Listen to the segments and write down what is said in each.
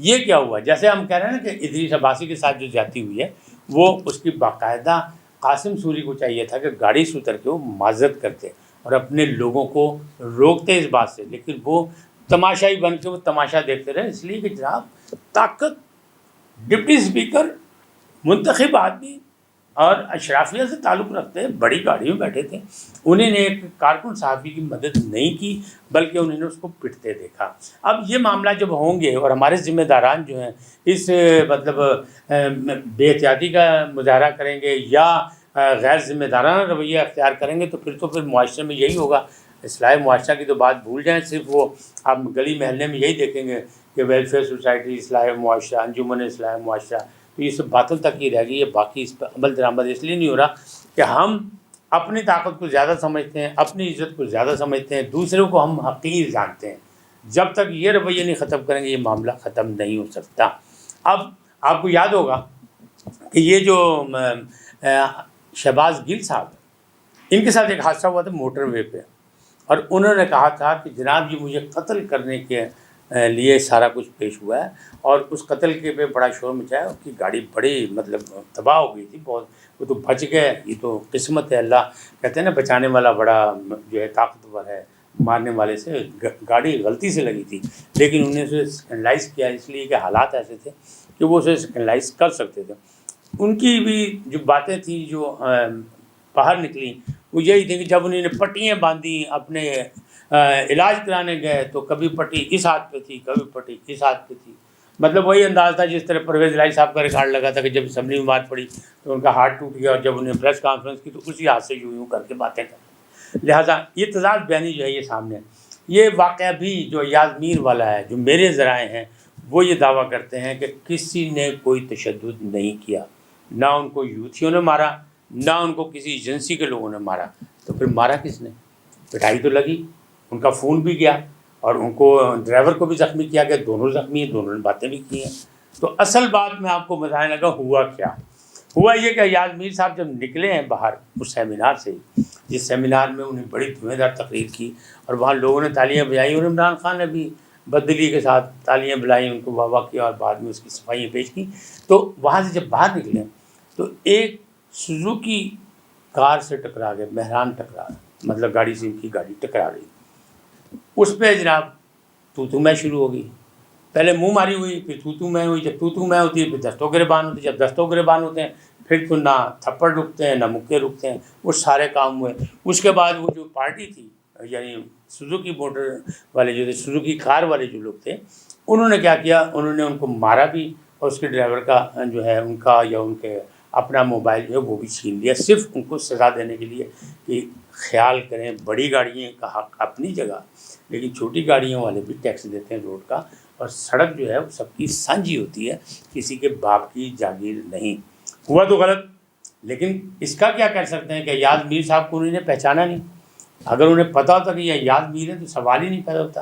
یہ کیا ہوا؟ جیسے ہم کہہ رہے ہیں نا کہ ادریس عباسی کے ساتھ جو زیادتی ہوئی ہے، وہ اس کی باقاعدہ قاسم سوری کو چاہیے تھا کہ گاڑی سے اتر کے وہ معذرت کرتے اور اپنے لوگوں کو روکتے اس بات سے، لیکن وہ تماشائی بن کے وہ تماشا دیکھتے رہے، اس لیے کہ جناب طاقت، ڈپٹی اسپیکر منتخب آدمی اور اشرافیہ سے تعلق رکھتے ہیں، بڑی گاڑیوں میں بیٹھے تھے، انہیں نے ایک کارکن صحافی کی مدد نہیں کی بلکہ انہوں نے اس کو پٹتے دیکھا۔ اب یہ معاملہ جب ہوں گے اور ہمارے ذمہ داران جو ہیں اس مطلب بے احتیاطی کا مظاہرہ کریں گے یا غیر ذمہ دارانہ رویہ اختیار کریں گے، تو پھر معاشرے میں یہی ہوگا۔ اصلاح معاشرہ کی تو بات بھول جائیں، صرف وہ آپ گلی محلے میں یہی دیکھیں گے کہ ویلفیئر سوسائٹی، اصلاح معاشرہ، انجمن اصلاح معاشرہ، تو یہ سب باتوں تک ہی رہ گئی ہے، باقی اس پہ عمل درآمد اس لیے نہیں ہو رہا کہ ہم اپنی طاقت کو زیادہ سمجھتے ہیں، اپنی عزت کو زیادہ سمجھتے ہیں، دوسروں کو ہم حقیر جانتے ہیں۔ جب تک یہ رویہ نہیں ختم کریں گے یہ معاملہ ختم نہیں ہو سکتا۔ اب آپ کو یاد ہوگا کہ یہ جو شہباز گل صاحب ان کے ساتھ ایک حادثہ ہوا تھا موٹر وے پہ، اور انہوں نے کہا تھا کہ جناب یہ مجھے قتل کرنے کے لیے سارا کچھ پیش ہوا ہے، اور اس قتل کے پہ بڑا شور مچایا، اس کی گاڑی بڑی مطلب تباہ ہو گئی تھی بہت، وہ تو بچ گئے، یہ تو قسمت ہے، اللہ کہتے ہیں نا بچانے والا بڑا جو ہے طاقتور ہے، مارنے والے سے گاڑی غلطی سے لگی تھی، لیکن انہیں اسے سیکنڈلائز کیا اس لیے کہ حالات ایسے تھے کہ وہ اسے سیکنڈلائز کر سکتے تھے۔ ان کی بھی جو باتیں تھیں جو باہر نکلیں وہ یہی تھی کہ جب انہوں نے پٹیاں باندھی، اپنے علاج کرانے گئے تو کبھی پٹی اس ہاتھ پہ تھی، کبھی پٹی اس ہاتھ پہ تھی، مطلب وہی انداز تھا جس طرح پرویز الہی صاحب کا ریکارڈ لگا تھا کہ جب اسمبلی میں بات پڑی تو ان کا ہاتھ ٹوٹ گیا، اور جب انہیں پریس کانفرنس کی تو اسی ہاتھ سے یوں کر کے باتیں کر۔ لہٰذا یہ تضاد بیانی جو ہے یہ سامنے ہے۔ یہ واقعہ بھی جو ایاز میر والا ہے، جو میرے ذرائع ہیں وہ یہ دعویٰ کرتے ہیں کہ کسی نے کوئی تشدد نہیں کیا، نہ ان کو یوتھیوں نے مارا، نہ ان کو کسی ایجنسی کے لوگوں نے مارا، تو پھر مارا کس نے؟ پٹائی تو لگی، ان کا فون بھی گیا اور ان کو ڈرائیور کو بھی زخمی کیا گیا، دونوں زخمی ہیں، دونوں نے باتیں بھی کی ہیں۔ تو اصل بات میں آپ کو بتانے لگا ہوا کیا ہوا، یہ کہ ایاز میر صاحب جب نکلے ہیں باہر اس سیمینار سے، جس سیمینار میں انہیں بڑی دھویں دار تقریر کی اور وہاں لوگوں نے تالیاں بجائی، اور عمران خان نے بھی بددلی کے ساتھ تالیاں بلائیں، ان کو واہ واہ کیا اور بعد میں اس کی صفائیاں پیش کی۔ تو وہاں سے جب باہر نکلے تو ایک سوزوکی کار سے ٹکرا گئے، مہران ٹکرا گئے، مطلب گاڑی سے ان کی گاڑی ٹکرا گئی، اس پہ جناب تو میں شروع ہو گئی، پہلے منہ ماری ہوئی، پھر تو میں ہوئی، جب تو میں ہوتی ہے پھر دستوں گریبان ہوتی ہے، جب دستوں گریبان ہوتے ہیں پھر تو نہ تھپڑ رکتے ہیں نہ مکے رکتے ہیں، وہ سارے کام ہوئے۔ اس کے بعد وہ جو پارٹی تھی یعنی سوزوکی موٹر والے جو تھے، سوزوکی کار والے جو لوگ تھے، انہوں نے کیا کیا، انہوں نے ان کو مارا بھی، اور اس کے ڈرائیور کا جو ہے ان کا یا ان کے اپنا موبائل جو ہے وہ بھی چھین لیا، صرف ان کو سزا دینے کے لیے کہ خیال کریں بڑی گاڑیوں کا حق اپنی جگہ، لیکن چھوٹی گاڑیوں والے بھی ٹیکس دیتے ہیں روڈ کا، اور سڑک جو ہے وہ سب کی سانجھی ہوتی ہے، کسی کے باپ کی جاگیر نہیں۔ ہوا تو غلط، لیکن اس کا کیا کر سکتے ہیں کہ ایاز میر صاحب کو انہوں نے پہچانا نہیں۔ اگر انہیں پتا ہوتا کہ یہ ایاز میر ہے تو سوال ہی نہیں پیدا ہوتا،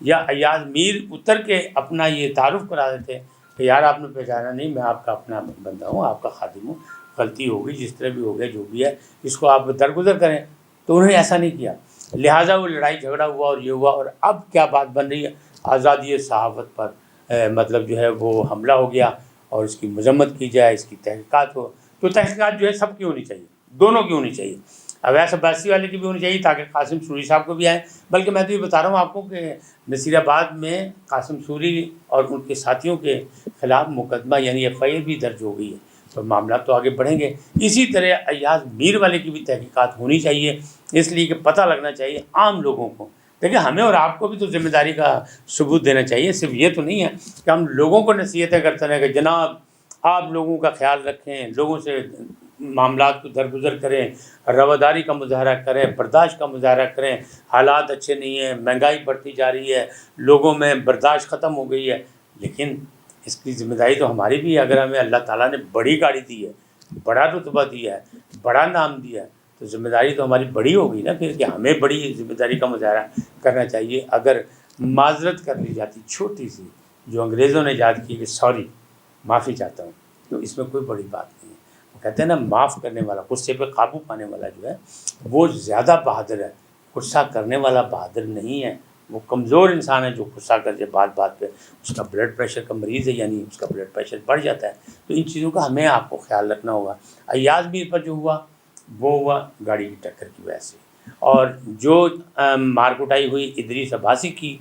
یا ایاز میر اتر کے اپنا یہ تعارف کرا دیتے کہ یار آپ نے پہچانا نہیں، میں آپ کا اپنا بندہ ہوں، آپ کا خادم ہوں، غلطی ہوگی جس طرح بھی ہو گیا جو بھی ہے اس کو آپ درگزر کریں، تو انہوں نے ایسا نہیں کیا۔ لہٰذا وہ لڑائی جھگڑا ہوا اور یہ ہوا، اور اب کیا بات بن رہی ہے، آزادی صحافت پر مطلب جو ہے وہ حملہ ہو گیا، اور اس کی مذمت کی جائے، اس کی تحقیقات ہو، تو تحقیقات جو ہے سب کی ہونی چاہیے، دونوں کی ہونی چاہیے، اویس عباسی والے کی بھی ہونی چاہیے تاکہ قاسم سوری صاحب کو بھی آئے۔ بلکہ میں تو یہ بتا رہا ہوں آپ کو کہ نصیر آباد میں قاسم سوری اور ان کے ساتھیوں کے خلاف مقدمہ یعنی ایف آئی آر بھی درج ہو گئی ہے، تو معاملات تو آگے بڑھیں گے۔ اسی طرح ایاز میر والے کی بھی تحقیقات ہونی چاہیے، اس لیے کہ پتہ لگنا چاہیے عام لوگوں کو۔ دیکھیں ہمیں اور آپ کو بھی تو ذمہ داری کا ثبوت دینا چاہیے، صرف یہ تو نہیں ہے کہ ہم لوگوں کو نصیحتیں کرتے رہیں کہ جناب آپ لوگوں کا خیال رکھیں، لوگوں سے معاملات کو درگزر کریں، رواداری کا مظاہرہ کریں، برداشت کا مظاہرہ کریں، حالات اچھے نہیں ہیں، مہنگائی بڑھتی جا رہی ہے، لوگوں میں برداشت ختم ہو گئی ہے، لیکن اس کی ذمہ داری تو ہماری بھی ہے۔ اگر ہمیں اللہ تعالیٰ نے بڑی گاڑی دی ہے، بڑا رتبہ دیا ہے، بڑا نام دیا ہے، تو ذمہ داری تو ہماری بڑی ہوگی نا پھر، کہ ہمیں بڑی ذمہ داری کا مظاہرہ کرنا چاہیے۔ اگر معذرت کر لی جاتی چھوٹی سی جو انگریزوں نے ایجاد کی کہ سوری، معافی چاہتا ہوں، تو اس میں کوئی بڑی بات نہیں ہے۔ وہ کہتے ہیں نا معاف کرنے والا، غصے پہ قابو پانے والا جو ہے وہ زیادہ بہادر ہے، غصہ کرنے والا بہادر نہیں ہے، وہ کمزور انسان ہے جو غصہ کر جائے بات بات پہ، اس کا بلڈ پریشر کا مریض ہے، یعنی اس کا بلڈ پریشر بڑھ جاتا ہے. تو ان چیزوں کا ہمیں آپ کو خیال رکھنا ہوگا. ایاز میر پر جو ہوا وہ ہوا گاڑی کی ٹکر کی وجہ سے، اور جو مار کٹائی ہوئی ادریس عباسی کی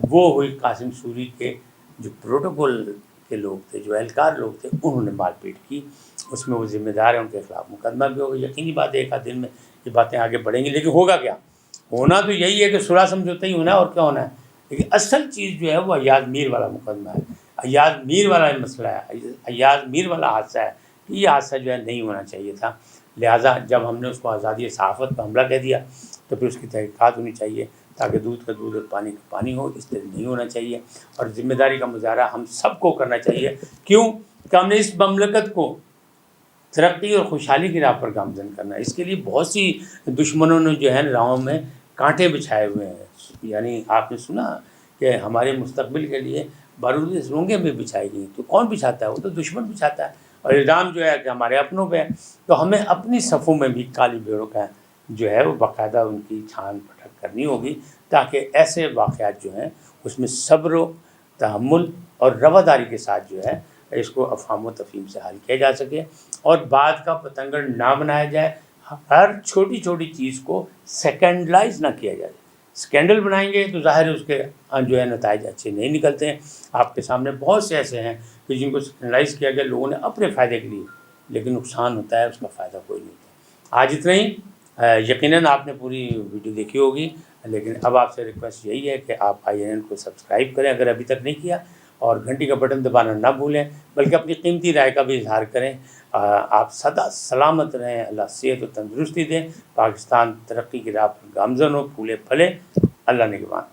وہ ہوئی قاسم سوری کے جو پروٹوکول کے لوگ تھے، جو اہلکار لوگ تھے، انہوں نے مار پیٹ کی. اس میں وہ ذمہ دار ہیں، ان کے خلاف مقدمہ بھی ہوگا. یقینی بات ہے ایک آدھ دن میں یہ باتیں آگے بڑھیں گی، لیکن ہوگا کیا؟ ہونا تو یہی ہے کہ صلح سمجھوتا ہی ہونا ہے، اور کیا ہونا ہے. لیکن اصل چیز جو ہے وہ ایاز میر والا مقدمہ ہے، ایاز میر والا مسئلہ ہے، ایاز میر والا حادثہ ہے. یہ حادثہ جو ہے نہیں ہونا چاہیے تھا. لہٰذا جب ہم نے اس کو آزادی صحافت پر حملہ کہہ دیا تو پھر اس کی تحقیقات ہونی چاہیے، تاکہ دودھ کا دودھ اور پانی کا پانی ہو. اس طرح نہیں ہونا چاہیے، اور ذمہ داری کا مظاہرہ ہم سب کو کرنا چاہیے. کیوں کہ ہم نے اس مملکت کو ترقی اور خوشحالی کی راہ پر گامزن کرنا ہے. اس کے لیے بہت سی دشمنوں نے جو ہے راہوں میں کانٹے بچھائے ہوئے ہیں. یعنی آپ نے سنا کہ ہمارے مستقبل کے لیے بارودی سرنگیں بھی بچھائی گئی. تو کون بچھاتا ہے؟ وہ تو دشمن بچھاتا ہے، اور الزام جو ہے کہ ہمارے اپنوں پہ ہے. تو ہمیں اپنی صفوں میں بھی کالی بھیڑوں کا جو ہے وہ باقاعدہ ان کی چھان پھٹک کرنی ہوگی، تاکہ ایسے واقعات جو ہیں اس میں صبر و تحمل اور رواداری کے ساتھ جو ہے اس کو افہام و تفہیم سے حل کیا جا سکے، اور بات کا پتنگڑ نہ بنایا جائے. ہر چھوٹی چھوٹی چیز کو سیکنڈلائز نہ کیا جائے. اسکینڈل بنائیں گے تو ظاہر ہے اس کے جو ہے نتائج اچھے نہیں نکلتے ہیں. آپ کے سامنے بہت سے ایسے ہیں کہ جن کو سیکنڈلائز کیا گیا لوگوں نے اپنے فائدے کے لیے، لیکن نقصان ہوتا ہے، اس کا فائدہ کوئی نہیں ہوتا. آج اتنا ہی. یقیناً آپ نے پوری ویڈیو دیکھی ہوگی، لیکن اب آپ سے ریکویسٹ یہی ہے کہ آپ INN کو سبسکرائب کریں اگر ابھی تک نہیں کیا، اور گھنٹی کا بٹن دبانا نہ بھولیں، بلکہ اپنی قیمتی رائے کا بھی اظہار کریں. آپ سدا سلامت رہیں، اللہ صحت و تندرستی دیں، پاکستان ترقی کی راہ پر گامزن ہو، پھولے پھلے. اللہ نگہبان.